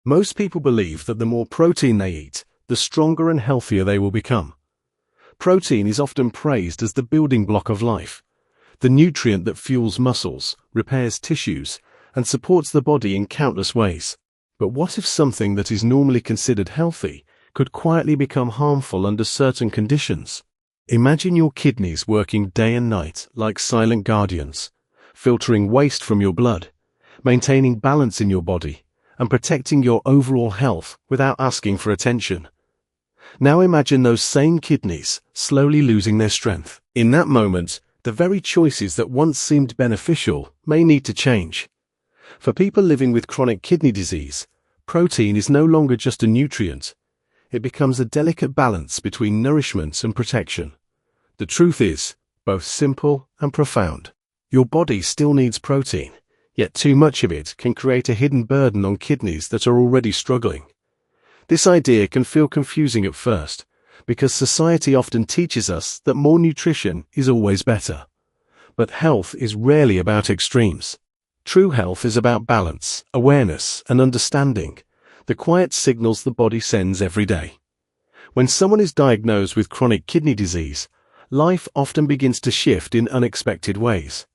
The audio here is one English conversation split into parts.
Most people believe that the more protein they eat, the stronger and healthier they will become. Protein is often praised as the building block of life, the nutrient that fuels muscles, repairs tissues, and supports the body in countless ways. But what if something that is normally considered healthy could quietly become harmful under certain conditions? Imagine your kidneys working day and night like silent guardians, filtering waste from your blood, maintaining balance in your body, and protecting your overall health without asking for attention. Now imagine those same kidneys slowly losing their strength. In that moment, the very choices that once seemed beneficial may need to change. For people living with chronic kidney disease, protein is no longer just a nutrient. It becomes a delicate balance between nourishment and protection. The truth is, both simple and profound. Your body still needs protein, yet too much of it can create a hidden burden on kidneys that are already struggling. This idea can feel confusing at first, because society often teaches us that more nutrition is always better. But health is rarely about extremes. True health is about balance, awareness, and understanding, the quiet signals the body sends every day. When someone is diagnosed with chronic kidney disease, life often begins to shift in unexpected ways.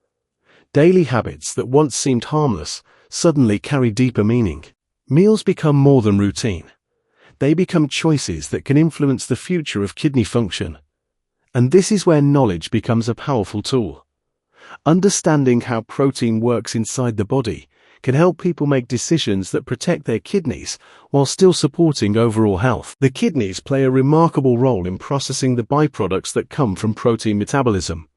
Daily habits that once seemed harmless suddenly carry deeper meaning. Meals become more than routine. They become choices that can influence the future of kidney function. And this is where knowledge becomes a powerful tool. Understanding how protein works inside the body can help people make decisions that protect their kidneys while still supporting overall health. The kidneys play a remarkable role in processing the byproducts that come from protein metabolism.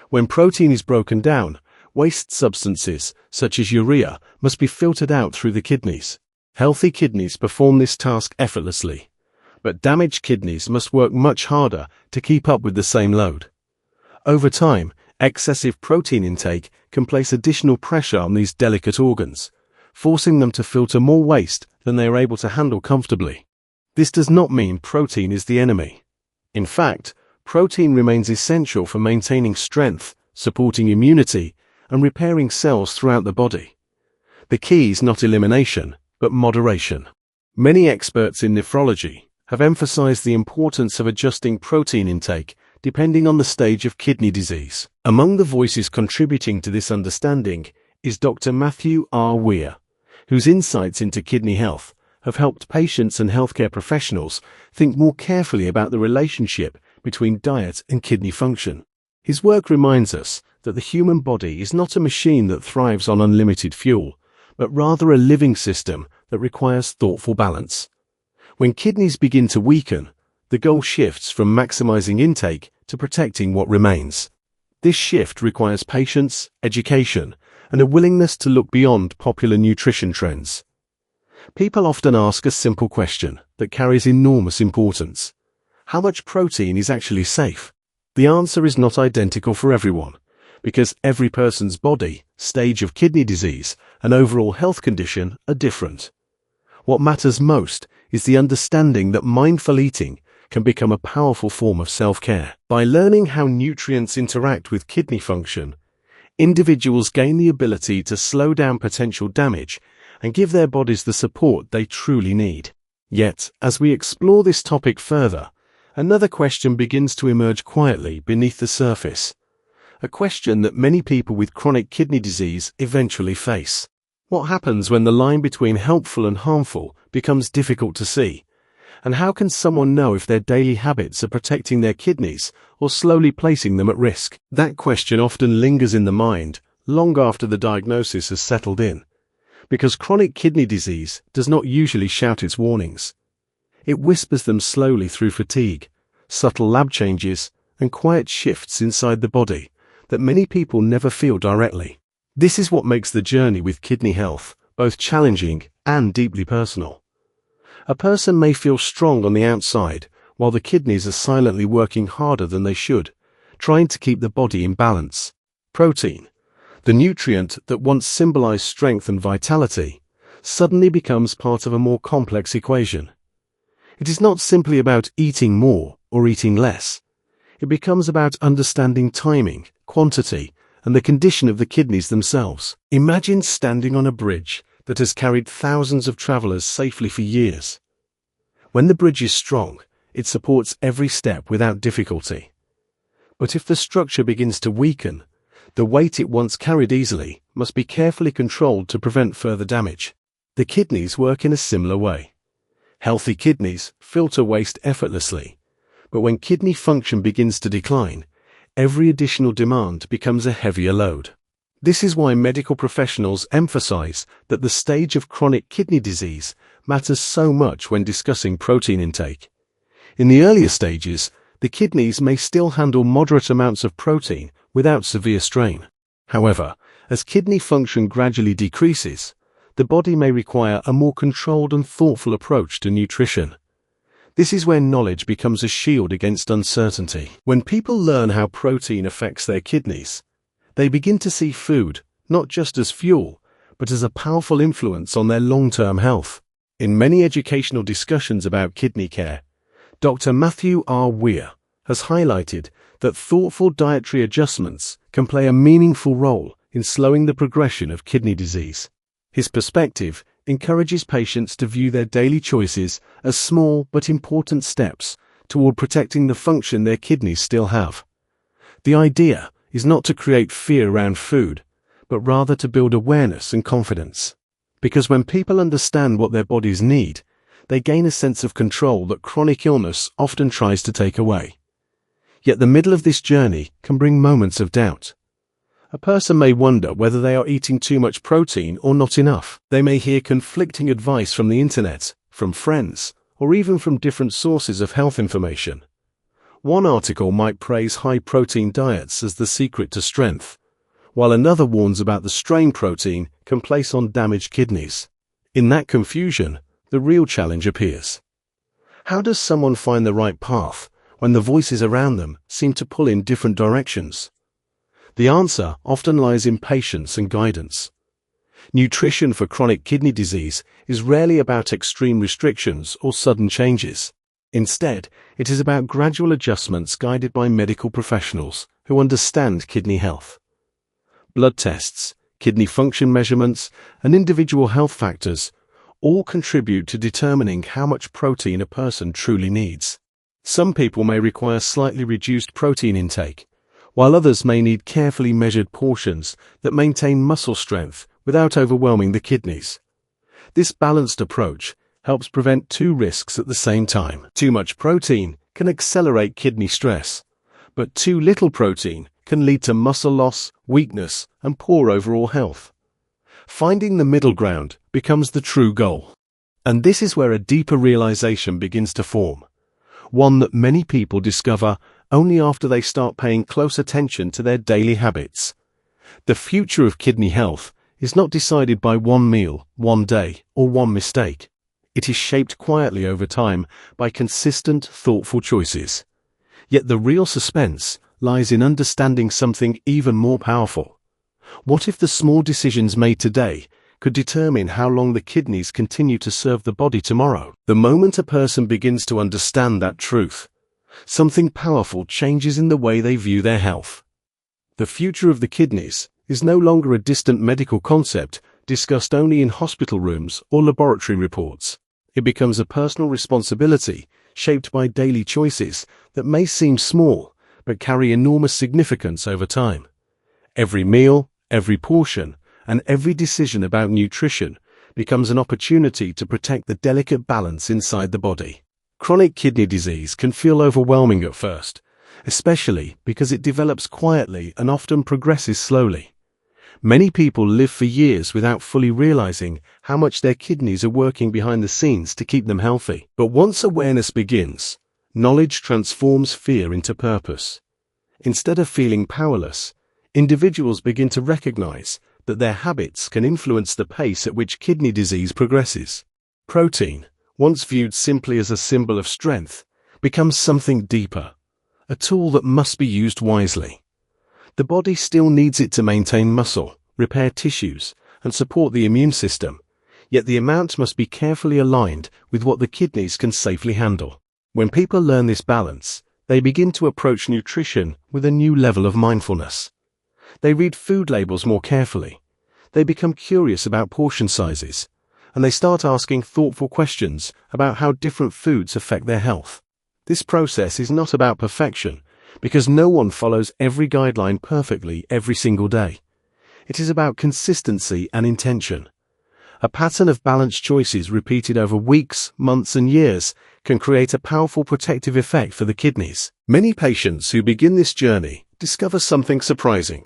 When protein is broken down, waste substances, such as urea, must be filtered out through the kidneys. Healthy kidneys perform this task effortlessly, but damaged kidneys must work much harder to keep up with the same load. Over time, excessive protein intake can place additional pressure on these delicate organs, forcing them to filter more waste than they are able to handle comfortably. This does not mean protein is the enemy. In fact, protein remains essential for maintaining strength, supporting immunity, and repairing cells throughout the body. The key is not elimination, but moderation. Many experts in nephrology have emphasized the importance of adjusting protein intake depending on the stage of kidney disease. Among the voices contributing to this understanding is Dr. Matthew R. Weir, whose insights into kidney health have helped patients and healthcare professionals think more carefully about the relationship between diet and kidney function. His work reminds us that the human body is not a machine that thrives on unlimited fuel, but rather a living system that requires thoughtful balance. When kidneys begin to weaken, the goal shifts from maximizing intake to protecting what remains. This shift requires patience, education, and a willingness to look beyond popular nutrition trends. People often ask a simple question that carries enormous importance. How much protein is actually safe? The answer is not identical for everyone, because every person's body, stage of kidney disease, and overall health condition are different. What matters most is the understanding that mindful eating can become a powerful form of self-care. By learning how nutrients interact with kidney function, individuals gain the ability to slow down potential damage and give their bodies the support they truly need. Yet, as we explore this topic further, another question begins to emerge quietly beneath the surface. A question that many people with chronic kidney disease eventually face. What happens when the line between helpful and harmful becomes difficult to see? And how can someone know if their daily habits are protecting their kidneys or slowly placing them at risk? That question often lingers in the mind long after the diagnosis has settled in, because chronic kidney disease does not usually shout its warnings. It whispers them slowly through fatigue, subtle lab changes, and quiet shifts inside the body that many people never feel directly. This is what makes the journey with kidney health both challenging and deeply personal. A person may feel strong on the outside, while the kidneys are silently working harder than they should, trying to keep the body in balance. Protein, the nutrient that once symbolized strength and vitality, suddenly becomes part of a more complex equation. It is not simply about eating more or eating less. It becomes about understanding timing, quantity, and the condition of the kidneys themselves. Imagine standing on a bridge that has carried thousands of travelers safely for years. When the bridge is strong, it supports every step without difficulty. But if the structure begins to weaken, the weight it once carried easily must be carefully controlled to prevent further damage. The kidneys work in a similar way. Healthy kidneys filter waste effortlessly, but when kidney function begins to decline, every additional demand becomes a heavier load. This is why medical professionals emphasize that the stage of chronic kidney disease matters so much when discussing protein intake. In the earlier stages, the kidneys may still handle moderate amounts of protein without severe strain. However, as kidney function gradually decreases, the body may require a more controlled and thoughtful approach to nutrition. This is where knowledge becomes a shield against uncertainty. When people learn how protein affects their kidneys, they begin to see food not just as fuel, but as a powerful influence on their long-term health. In many educational discussions about kidney care, Dr. Matthew R. Weir has highlighted that thoughtful dietary adjustments can play a meaningful role in slowing the progression of kidney disease. His perspective encourages patients to view their daily choices as small but important steps toward protecting the function their kidneys still have. The idea is not to create fear around food, but rather to build awareness and confidence. Because when people understand what their bodies need, they gain a sense of control that chronic illness often tries to take away. Yet the middle of this journey can bring moments of doubt. A person may wonder whether they are eating too much protein or not enough. They may hear conflicting advice from the internet, from friends, or even from different sources of health information. One article might praise high-protein diets as the secret to strength, while another warns about the strain protein can place on damaged kidneys. In that confusion, the real challenge appears. How does someone find the right path when the voices around them seem to pull in different directions? The answer often lies in patience and guidance. Nutrition for chronic kidney disease is rarely about extreme restrictions or sudden changes. Instead, it is about gradual adjustments guided by medical professionals who understand kidney health. Blood tests, kidney function measurements, and individual health factors all contribute to determining how much protein a person truly needs. Some people may require slightly reduced protein intake, while others may need carefully measured portions that maintain muscle strength without overwhelming the kidneys. This balanced approach helps prevent two risks at the same time. Too much protein can accelerate kidney stress, but too little protein can lead to muscle loss, weakness, and poor overall health. Finding the middle ground becomes the true goal. And this is where a deeper realization begins to form, one that many people discover only after they start paying close attention to their daily habits. The future of kidney health is not decided by one meal, one day, or one mistake. It is shaped quietly over time by consistent, thoughtful choices. Yet the real suspense lies in understanding something even more powerful. What if the small decisions made today could determine how long the kidneys continue to serve the body tomorrow? The moment a person begins to understand that truth, something powerful changes in the way they view their health. The future of the kidneys is no longer a distant medical concept discussed only in hospital rooms or laboratory reports. It becomes a personal responsibility shaped by daily choices that may seem small but carry enormous significance over time. Every meal, every portion, and every decision about nutrition becomes an opportunity to protect the delicate balance inside the body. Chronic kidney disease can feel overwhelming at first, especially because it develops quietly and often progresses slowly. Many people live for years without fully realizing how much their kidneys are working behind the scenes to keep them healthy. But once awareness begins, knowledge transforms fear into purpose. Instead of feeling powerless, individuals begin to recognize that their habits can influence the pace at which kidney disease progresses. Protein, once viewed simply as a symbol of strength, becomes something deeper, a tool that must be used wisely. The body still needs it to maintain muscle, repair tissues, and support the immune system, yet the amount must be carefully aligned with what the kidneys can safely handle. When people learn this balance, they begin to approach nutrition with a new level of mindfulness. They read food labels more carefully. They become curious about portion sizes, and they start asking thoughtful questions about how different foods affect their health. This process is not about perfection, because no one follows every guideline perfectly every single day. It is about consistency and intention. A pattern of balanced choices repeated over weeks, months, and years can create a powerful protective effect for the kidneys. Many patients who begin this journey discover something surprising.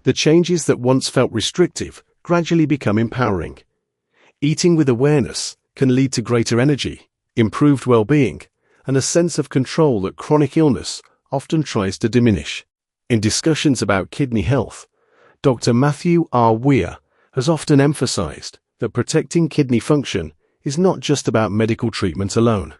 The changes that once felt restrictive gradually become empowering. Eating with awareness can lead to greater energy, improved well-being, and a sense of control that chronic illness often tries to diminish. In discussions about kidney health, Dr. Matthew R. Weir has often emphasized that protecting kidney function is not just about medical treatment alone.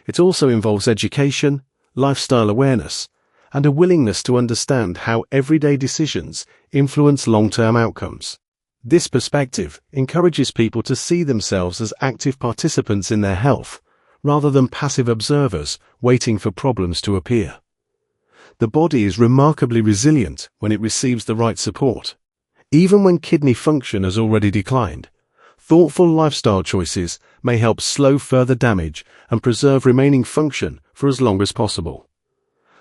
It also involves education, lifestyle awareness, and a willingness to understand how everyday decisions influence long-term outcomes. This perspective encourages people to see themselves as active participants in their health, rather than passive observers waiting for problems to appear. The body is remarkably resilient when it receives the right support. Even when kidney function has already declined, thoughtful lifestyle choices may help slow further damage and preserve remaining function for as long as possible.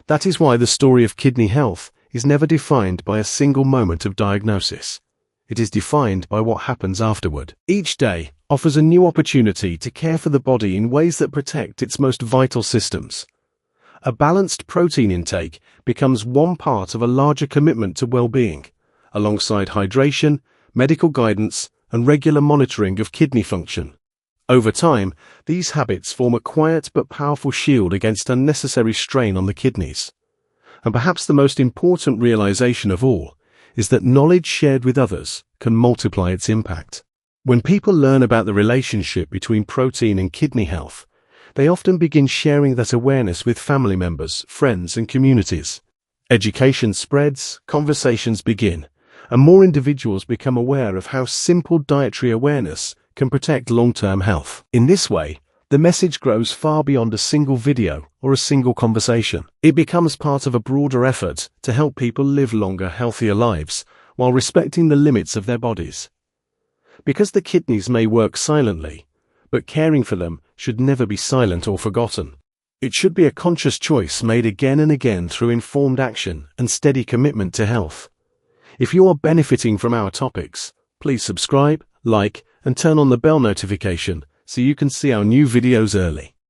That is why the story of kidney health is never defined by a single moment of diagnosis. It is defined by what happens afterward. Each day offers a new opportunity to care for the body in ways that protect its most vital systems. A balanced protein intake becomes one part of a larger commitment to well-being, alongside hydration, medical guidance, and regular monitoring of kidney function. Over time, these habits form a quiet but powerful shield against unnecessary strain on the kidneys. And perhaps the most important realization of all is that knowledge shared with others can multiply its impact. When people learn about the relationship between protein and kidney health, they often begin sharing that awareness with family members, friends, and communities. Education spreads, conversations begin, and more individuals become aware of how simple dietary awareness can protect long-term health. In this way, the message grows far beyond a single video or a single conversation. It becomes part of a broader effort to help people live longer, healthier lives while respecting the limits of their bodies. Because the kidneys may work silently, but caring for them should never be silent or forgotten. It should be a conscious choice made again and again through informed action and steady commitment to health. If you are benefiting from our topics, please subscribe, like, and turn on the bell notification so you can see our new videos early.